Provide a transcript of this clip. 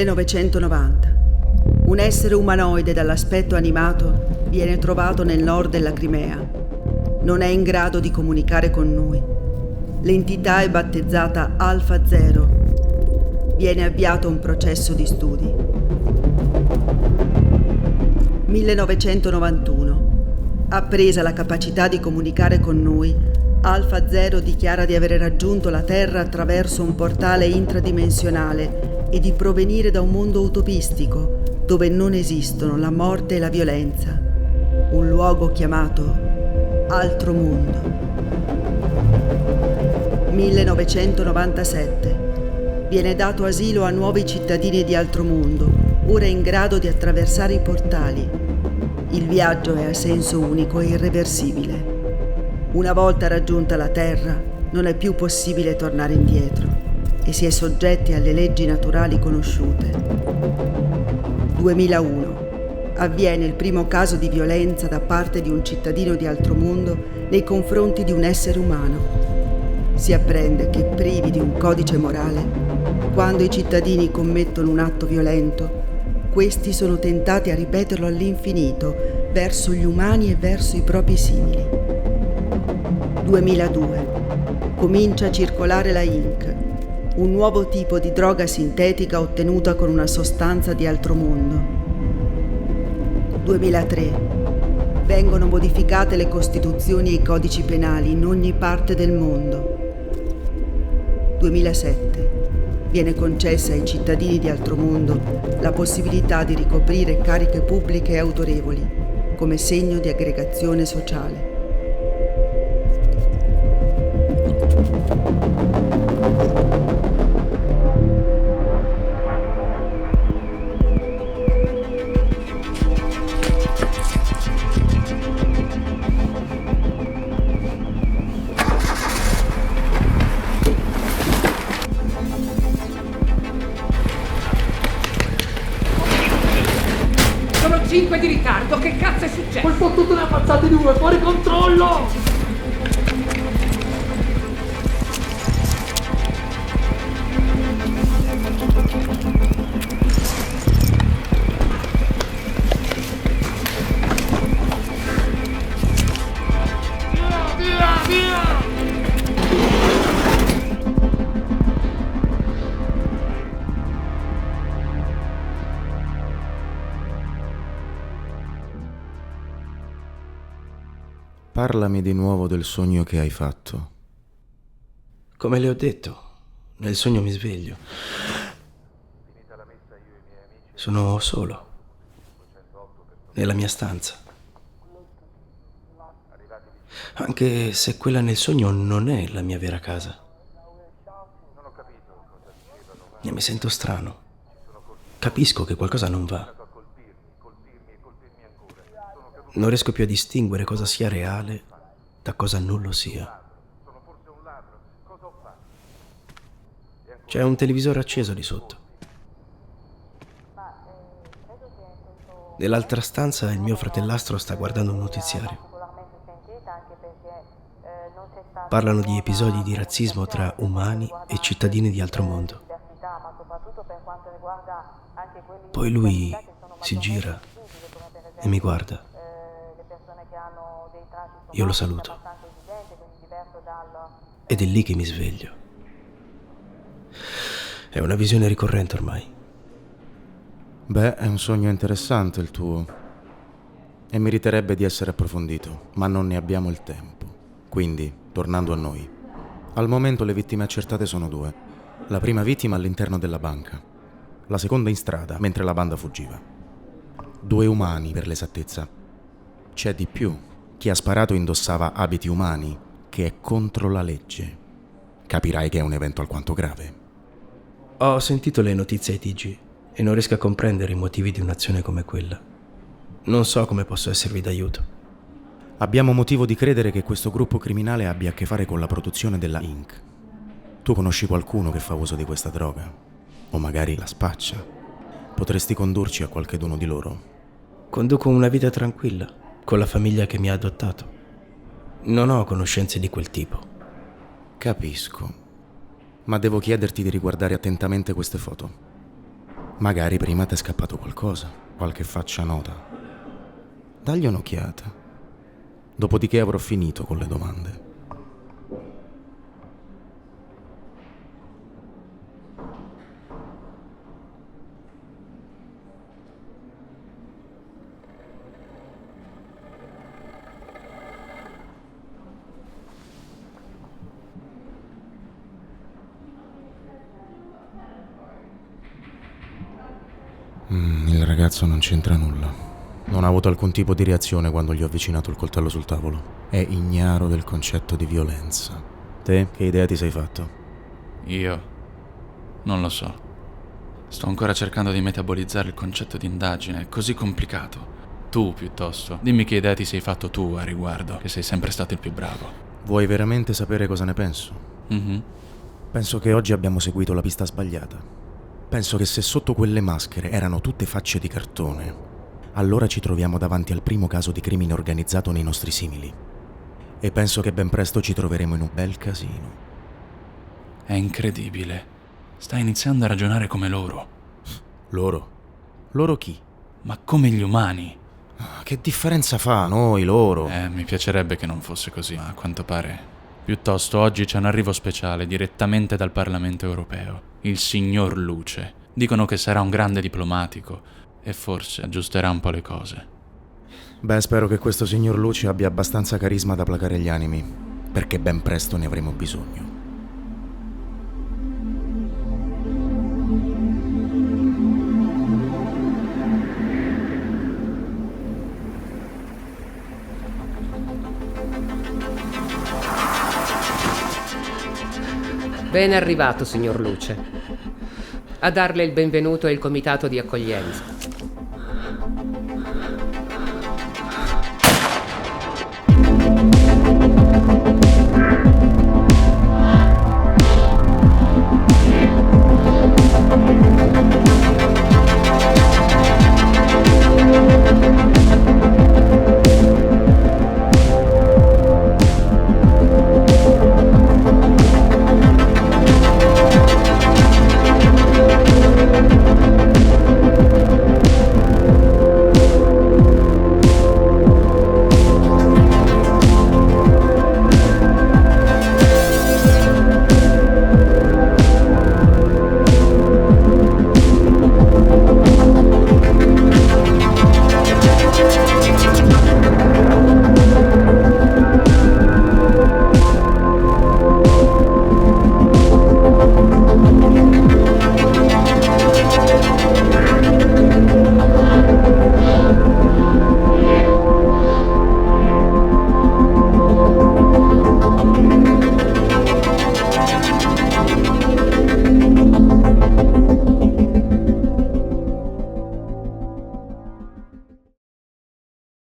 1990. Un essere umanoide dall'aspetto animato viene trovato nel nord della Crimea. Non è in grado di comunicare con noi. L'entità è battezzata Alfa Zero. Viene avviato un processo di studi. 1991. Appresa la capacità di comunicare con noi, Alfa Zero dichiara di aver raggiunto la Terra attraverso un portale intradimensionale e di provenire da un mondo utopistico dove non esistono la morte e la violenza. Un luogo chiamato Altro Mondo. 1997. Viene dato asilo a nuovi cittadini di Altro Mondo, ora in grado di attraversare i portali. Il viaggio è a senso unico e irreversibile. Una volta raggiunta la Terra, non è più possibile tornare indietro e si è soggetti alle leggi naturali conosciute. 2001. Avviene il primo caso di violenza da parte di un cittadino di Altro Mondo nei confronti di un essere umano. Si apprende che, privi di un codice morale, quando i cittadini commettono un atto violento, questi sono tentati a ripeterlo all'infinito verso gli umani e verso i propri simili. 2002. Comincia a circolare la Inc., un nuovo tipo di droga sintetica ottenuta con una sostanza di Altro Mondo. 2003. Vengono modificate le costituzioni e i codici penali in ogni parte del mondo. 2007. Viene concessa ai cittadini di Altro Mondo la possibilità di ricoprire cariche pubbliche e autorevoli come segno di aggregazione sociale. Sono 5 di ritardo, che cazzo è successo? Ho fottuto ne ha ammazzati 2, fuori controllo! Parlami di nuovo del sogno che hai fatto. Come le ho detto, nel sogno mi sveglio. Sono solo, nella mia stanza. Anche se quella nel sogno non è la mia vera casa. E mi sento strano. Capisco che qualcosa non va. Non riesco più a distinguere cosa sia reale da cosa non lo sia. C'è un televisore acceso lì sotto. Nell'altra stanza il mio fratellastro sta guardando un notiziario. Parlano di episodi di razzismo tra umani e cittadini di Altro Mondo. Poi lui si gira e mi guarda. Io lo saluto. Ed è lì che mi sveglio. È una visione ricorrente ormai. Beh, è un sogno interessante il tuo. E meriterebbe di essere approfondito, ma non ne abbiamo il tempo. Quindi, tornando a noi. Al momento le vittime accertate sono 2. La prima vittima all'interno della banca. La seconda in strada, mentre la banda fuggiva. 2 umani, per l'esattezza. C'è di più. Chi ha sparato indossava abiti umani, che è contro la legge. Capirai che è un evento alquanto grave. Ho sentito le notizie ai TG e non riesco a comprendere i motivi di un'azione come quella. Non so come posso esservi d'aiuto. Abbiamo motivo di credere che questo gruppo criminale abbia a che fare con la produzione della Inc. Tu conosci qualcuno che fa uso di questa droga? O magari la spaccia? Potresti condurci a qualcheduno di loro? Conduco una vita tranquilla con la famiglia che mi ha adottato. Non ho conoscenze di quel tipo. Capisco. Ma devo chiederti di riguardare attentamente queste foto. Magari prima ti è scappato qualcosa, qualche faccia nota. Dagli un'occhiata. Dopodiché avrò finito con le domande. Il ragazzo non c'entra nulla. Non ha avuto alcun tipo di reazione quando gli ho avvicinato il coltello sul tavolo. È ignaro del concetto di violenza. Te, che idea ti sei fatto? Io non lo so. Sto ancora cercando di metabolizzare il concetto di indagine, è così complicato. Tu, piuttosto, dimmi che idea ti sei fatto tu a riguardo, che sei sempre stato il più bravo. Vuoi veramente sapere cosa ne penso? Penso che oggi abbiamo seguito la pista sbagliata. Penso che se sotto quelle maschere erano tutte facce di cartone, allora ci troviamo davanti al primo caso di crimine organizzato nei nostri simili. E penso che ben presto ci troveremo in un bel casino. È incredibile. Stai iniziando a ragionare come loro. Loro? Loro chi? Ma come gli umani. Che differenza fa noi, loro? Mi piacerebbe che non fosse così, ma a quanto pare. Piuttosto oggi c'è un arrivo speciale direttamente dal Parlamento europeo. Il signor Luce. Dicono che sarà un grande diplomatico e forse aggiusterà un po' le cose. Beh, spero che questo signor Luce abbia abbastanza carisma da placare gli animi, perché ben presto ne avremo bisogno. Ben arrivato, signor Luce. A darle il benvenuto è il comitato di accoglienza.